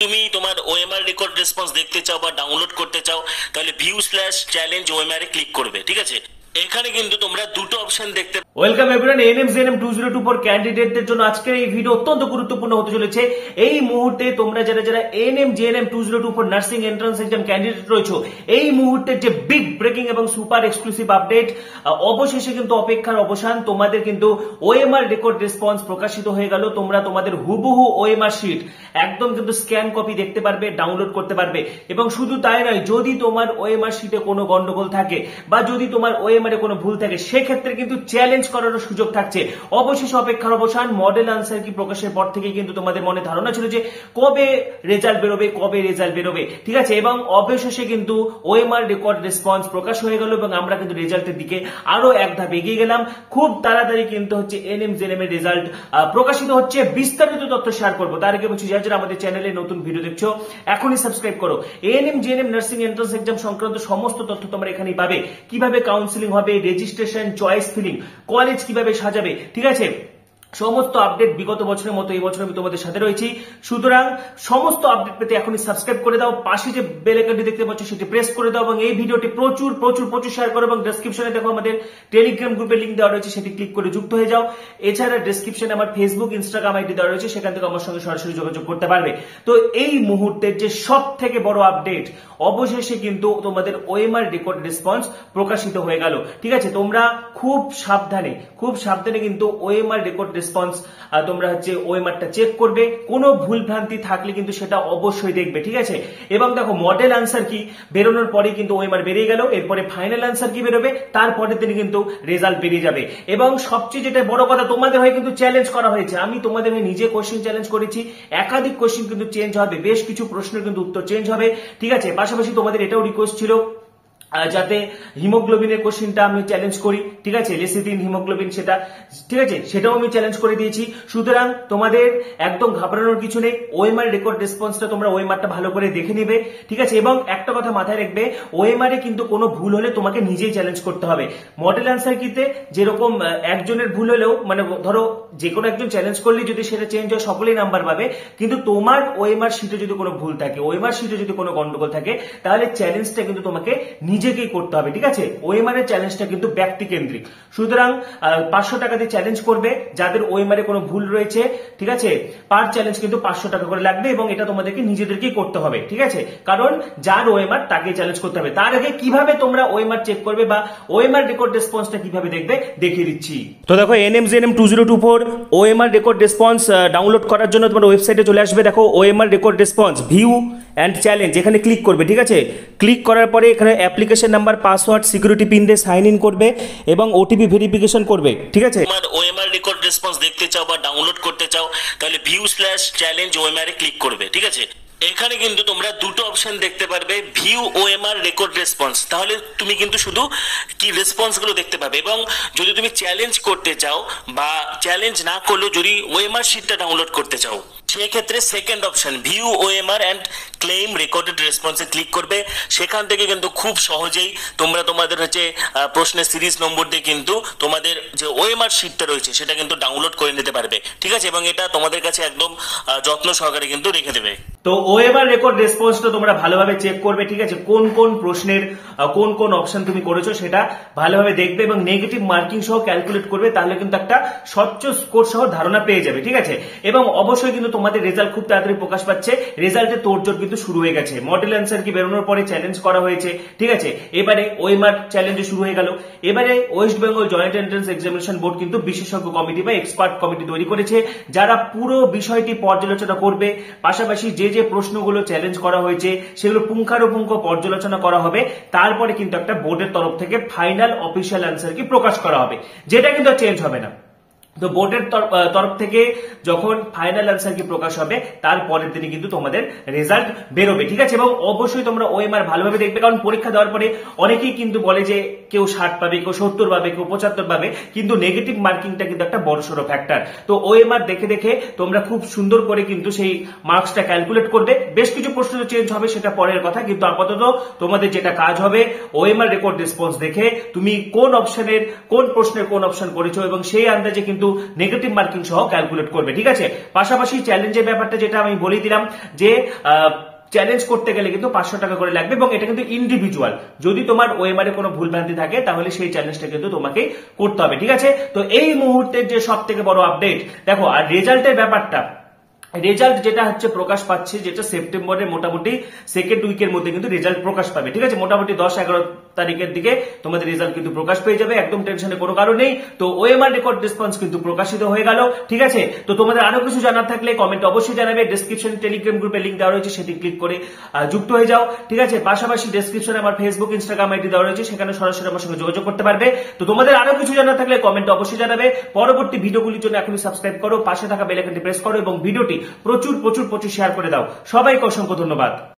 তুমি তোমার OMR record response দেখতে চাও বা ডাউনলোড করতে চাও তাহলে view/challenge OMR এ ক্লিক করবে। ঠিক আছে, এখানে কিন্তু তোমরা দুটো অপশন দেখতে। ওয়েলকাম এভরিওয়ান, এএনএম-জেএনএম 2024 ক্যান্ডিডেটদের জন্য আজকের এই ভিডিও অত্যন্ত গুরুত্বপূর্ণ হতে চলেছে। এই মুহূর্তে তোমরা যারা ANM-GNM 2024 nursing entrance exam candidate রয়েছে, এই মুহূর্তে যে বিগ ব্রেকিং এবং সুপার এক্সক্লুসিভ আপডেট, অবশেষে কিন্তু অপেক্ষার অবসান। তোমাদের কিন্তু ওএমআর রেকর্ড রেসপন্স প্রকাশিত হয়ে গেল। তোমরা তোমাদের হুবহু ওএমআর শিট একদম কিন্তু স্ক্যান কপি দেখতে পারবে, ডাউনলোড করতে পারবে। এবং শুধু তাই নয়, যদি তোমার ওএমআর শিটে কোনো গন্ডগোল থাকে বা যদি তোমার ওএমআর কোনো ভুল থাকে, সেক্ষেত্রে কিন্তু চ্যালেঞ্জ করার সুযোগ থাকছে। অবশেষে অপেক্ষার অবসান। মডেল আনসার কি প্রকাশের পর থেকে কিন্তু তোমাদের মনে ধারণা ছিল যে কবে রেজাল্ট বেরোবে, ঠিক আছে। এবং অবশেষে কিন্তু ওএমআর রেকর্ড রেসপন্স প্রকাশ হয়ে গেল এবং আমরা কিন্তু রেজাল্টের দিকে আরো এক ধাপ এগিয়ে গেলাম। খুব তাড়াতাড়ি কিন্তু হচ্ছে এএনএম-জেএনএম এর রেজাল্ট প্রকাশিত হচ্ছে। বিস্তারিত তথ্য শেয়ার করবো। তার আগে বলছি, যারা আমাদের চ্যানেলে নতুন ভিডিও দেখছো এখনই সাবস্ক্রাইব করো। এএনএম-জেএনএম নার্সিং এন্ট্রান্স এক্সাম সংক্রান্ত সমস্ত তথ্য তোমরা এখানেই পাবে। কিভাবে কাউন্সিলিং হবে, রেজিস্ট্রেশন, চয়েস ফিলিং, কলেজ কিভাবে সাজাবে, ঠিক আছে, সমস্ত আপডেট বিগত বছরের মতো এই বছর আমি তোমাদের সাথে রয়েছি। সুতরাং সমস্ত আপডেট পেতে এখনই সাবস্ক্রাইব করে দাও, পাশে যে বেল আইকনটি দেখতে পাচ্ছ সেটি প্রেস করে দাও এবং এই ভিডিওটি প্রচুর প্রচুর প্রচুর শেয়ার করো। এবং ডেসক্রিপশনে দেখো আমাদের টেলিগ্রাম গ্রুপের লিংক দেওয়া রয়েছে, সেটি ক্লিক করে যুক্ত হয়ে যাও। এছাড়া ডেসক্রিপশনে আমার ফেসবুক, ইনস্টাগ্রাম আইডি দেওয়া রয়েছে, সেখান থেকে আমার সঙ্গে সরাসরি যোগাযোগ করতে পারবে। তো এই মুহূর্তের যে সব থেকে বড় আপডেট, অবশেষে কিন্তু তোমাদের ওএমআর রেকর্ড রেসপন্স প্রকাশিত হয়ে গেল। ঠিক আছে, তোমরা খুব সাবধানে কিন্তু ওএমআর রেকর্ড রেসপন্স তোমরা হচ্ছে ওএমআরটা চেক করবে। কোনো ভুল ভ্রান্তি থাকলে কিন্তু সেটা অবশ্যই দেখবে, ঠিক আছে। এবং দেখো, মডেল আনসার কি বেরোনোর পরে কিন্তু ওএমআর বেরিয়ে গেল, এরপরে ফাইনাল আনসার কি বেরোবে, তারপরের দিন কিন্তু রেজাল্ট বেরিয়ে যাবে। এবং সবচেয়ে যেটা বড় কথা, তোমাদের হয়ে কিন্তু চ্যালেঞ্জ করা হয়েছে। আমি তোমাদের হয়ে নিজে কোশ্চেন চ্যালেঞ্জ করেছি। একাধিক কোশ্চেন কিন্তু চেঞ্জ হবে, বেশ কিছু প্রশ্নের কিন্তু উত্তর চেঞ্জ হবে, ঠিক আছে। পাশাপাশি তোমাদের এটাও রিকোয়েস্ট ছিল যাতে হিমোগ্লোবিনের কোশ্চেনটা আমি চ্যালেঞ্জ করি, ঠিক আছে, লেসিথিন হিমোগ্লোবিন, সেটা ঠিক আছে, সেটাও আমি চ্যালেঞ্জ করে দিয়েছি। সুতরাং তোমাদের একদম ঘাবড়ানোর কিছু নেই। ওএমআর রেকর্ড রেসপন্সটা তোমরা ওএমআরটা ভালো করে দেখে নিবে, ঠিক আছে। এবং একটা কথা মাথায় রাখবে, ওএমআর এ কিন্তু কোনো ভুল হলে তোমাকে নিজেই চ্যালেঞ্জ করতে হবে। মডেল আনসার কিতে যেরকম একজনের ভুল হলেও, মানে ধরো যে কোনো একজন চ্যালেঞ্জ করলে যদি সেটা চেঞ্জ হয় সকলেই নাম্বার পাবে, কিন্তু তোমার ওএমআর শিটে যদি কোনো ভুল থাকে, ওএমআর শিটে যদি কোনো গন্ডগোল থাকে, তাহলে চ্যালেঞ্জটা কিন্তু তোমাকে নিজেকেই করতে হবে, ঠিক আছে। ওএমআর এর চ্যালেঞ্জটা কিন্তু ব্যক্তি কেন্দ্রিক। সুতরাং 500 টাকা দিয়ে চ্যালেঞ্জ করবে যাদের ওএমআর এ কোনো ভুল রয়েছে, ঠিক আছে। পার চ্যালেঞ্জ কিন্তু 500 টাকা করে লাগবে এবং এটা তোমাদেরকে নিজেদেরকেই করতে হবে, ঠিক আছে। কারণ যার ওএমআর তাকে চ্যালেঞ্জ করতে হবে। তার আগে কিভাবে তোমরা ওএমআর চেক করবে বা ওএমআর রেকর্ড রেসপন্সটা কিভাবে দেখবে দেখিয়ে দিচ্ছি। তো দেখো, ANM-GNM 2024 OMR record response download করার জন্য তোমার ওয়েবসাইটে চলে আসবে। দেখো, OMR record response view and challenge, এখানে ক্লিক করবে, ঠিক আছে। ক্লিক করার পরে এখানে application number, password, security pin দিয়ে সাইন ইন করবে এবং ওটিপি ভেরিফিকেশন করবে, ঠিক আছে। তোমার ওএমআর রেকর্ড রেসপন্স দেখতে চাও বা ডাউনলোড করতে চাও তাহলে view/challenge OMR এ ক্লিক করবে, ঠিক আছে। এখানে কিন্তু তোমরা দুটো অপশন দেখতে পারবে, ভিউ ওএমআর রেকর্ড রেসপন্স, তাহলে তুমি কিন্তু শুধু কি রেসপন্স গুলো দেখতে পাবে। এবং যদি তুমি চ্যালেঞ্জ করতে চাও বা চ্যালেঞ্জ না করলেও যদি ওএমআর শিটটা ডাউনলোড করতে চাও, সেক্ষেত্রে second option view OMR and claim recorded রেসপন্সে ক্লিক করবে। সেখান থেকে কিন্তু খুব সহজেই তোমরা তোমাদের হচ্ছে প্রশ্নের সিরিজ নম্বর দিয়ে কিন্তু তোমাদের যে ওএমআর শিটটা রয়েছে সেটা কিন্তু ডাউনলোড করে নিতে পারবে, ঠিক আছে। এবং এটা তোমাদের কাছে একদম যত্ন সহকারে কিন্তু রেখে দেবে। তো ওএমআর রেকর্ড রেসপন্সটা তোমরা ভালোভাবে চেক করবে, ঠিক আছে। কোন কোন প্রশ্নের কোন কোন অপশন তুমি করেছো সেটা ভালোভাবে দেখবে এবং নেগেটিভ মার্কিং সহ ক্যালকুলেট করবে, তাহলে কিন্তু একটা স্বচ্ছ স্কোর সহ ধারণা পেয়ে যাবে, ঠিক আছে। এবং অবশ্যই কিন্তু তোমাদের রেজাল্ট খুব তাড়াতাড়ি প্রকাশ পাচ্ছে। রেজাল্টের তোড়জোড় কিন্তু শুরু হয়ে গেছে। মডেল আনসার কি বেরোনোর পরে চ্যালেঞ্জ করা হয়েছে, ঠিক আছে। এবারে ওএমআর চ্যালেঞ্জ শুরু হয়ে গেল। এবারে West Bengal joint entrance examination board কিন্তু বিশেষজ্ঞ কমিটি বা এক্সপার্ট কমিটি তৈরি করেছে, যারা পুরো বিষয়টি পর্যালোচনা করবে। পাশাপাশি যে যে প্রশ্নগুলো চ্যালেঞ্জ করা হয়েছে সেগুলো পুঙ্খানুপুঙ্খ পর্যালোচনা করা হবে। তারপরে কিন্তু একটা বোর্ডের তরফ থেকে ফাইনাল অফিসিয়াল আনসার কি প্রকাশ করা হবে, যেটা কিন্তু চেঞ্জ হবে না। তো বোর্ডের তরফ থেকে যখন ফাইনাল আনসার কি প্রকাশ হবে, তারপরের দিনে কিন্তু তোমাদের রেজাল্ট বেরোবে, ঠিক আছে। এবং অবশ্যই তোমরা ওএমআর ভালোভাবে দেখবে, কারণ পরীক্ষা দেওয়ার পরে অনেকেই কিন্তু বলে যে কেউ 60 পাবে, কেউ 70 পাবে, কেউ 75 পাবে, কিন্তু নেগেটিভ মার্কিংটা কিন্তু একটা বড়সড় ফ্যাক্টর। তো ওএমআর দেখে দেখে তোমরা খুব সুন্দর করে কিন্তু সেই মার্কসটা ক্যালকুলেট করবে। বেশ কিছু প্রশ্ন চেঞ্জ হবে, সেটা পরের কথা, কিন্তু আপাতত তোমাদের যেটা কাজ হবে, ওএমআর রেকর্ড রেসপন্স দেখে তুমি কোন অপশনের কোন প্রশ্নের কোন অপশন করেছো এবং সেই আন্দাজে কিন্তু কিন্তু নেগেটিভ মার্কিং সহ ক্যালকুলেট করবে, ঠিক আছে। পাশাপাশি চ্যালেঞ্জের ব্যাপারটা যেটা আমি বলে দিলাম যে চ্যালেঞ্জ করতে গেলে কিন্তু 500 টাকা করে লাগবে এবং এটা কিন্তু ইন্ডিভিজুয়াল। যদি তোমার ওএমআর এ কোনো ভুলভ্রান্তি থাকে তাহলে সেই চ্যালেঞ্জটা কিন্তু তোমাকে করতে হবে, ঠিক আছে। তো এই মুহূর্তের যে সব থেকে বড় আপডেট দেখো, আর রেজাল্টের ব্যাপারটা, রেজাল্ট যেটা হচ্ছে প্রকাশ পাচ্ছে, যেটা সেপ্টেম্বরের মোটামুটি সেকেন্ড উইকের মধ্যে কিন্তু রেজাল্ট প্রকাশ পাবে, ঠিক আছে। মোটামুটি 10-11 তারিখের দিকে তোমাদের রেজাল্ট কিন্তু প্রকাশ পেয়ে যাবে, একদম টেনশনের কোনো কারণ নেই। তো ওএমআর রেকর্ড রেসপন্স কিন্তু প্রকাশিত হয়ে গেল, ঠিক আছে। তো তোমাদের আরো কিছু জানার থাকলে কমেন্ট অবশ্যই জানাবে। ডেসক্রিপশন টেলিগ্রাম গ্রুপে লিংক দেওয়া রয়েছে, সেটি ক্লিক করে যুক্ত হয়ে যাও, ঠিক আছে। পাশাপাশি ডেসক্রিপশনে আমার ফেসবুক ইনস্টাগ্রাম আইডি দেওয়া রয়েছে, সেখানে সরাসরি আমার সঙ্গে যোগাযোগ করতে পারবে। তো তোমাদের আরো কিছু জানার থাকলে কমেন্ট অবশ্যই জানাবে। পরবর্তী ভিডিওগুলির জন্য এখনই সাবস্ক্রাইব করো, পাশে থাকা বেল আইকনটি প্রেস করো এবং ভিডিওটি প্রচুর শেয়ার করে দাও। সবাইকে অসংখ্য ধন্যবাদ।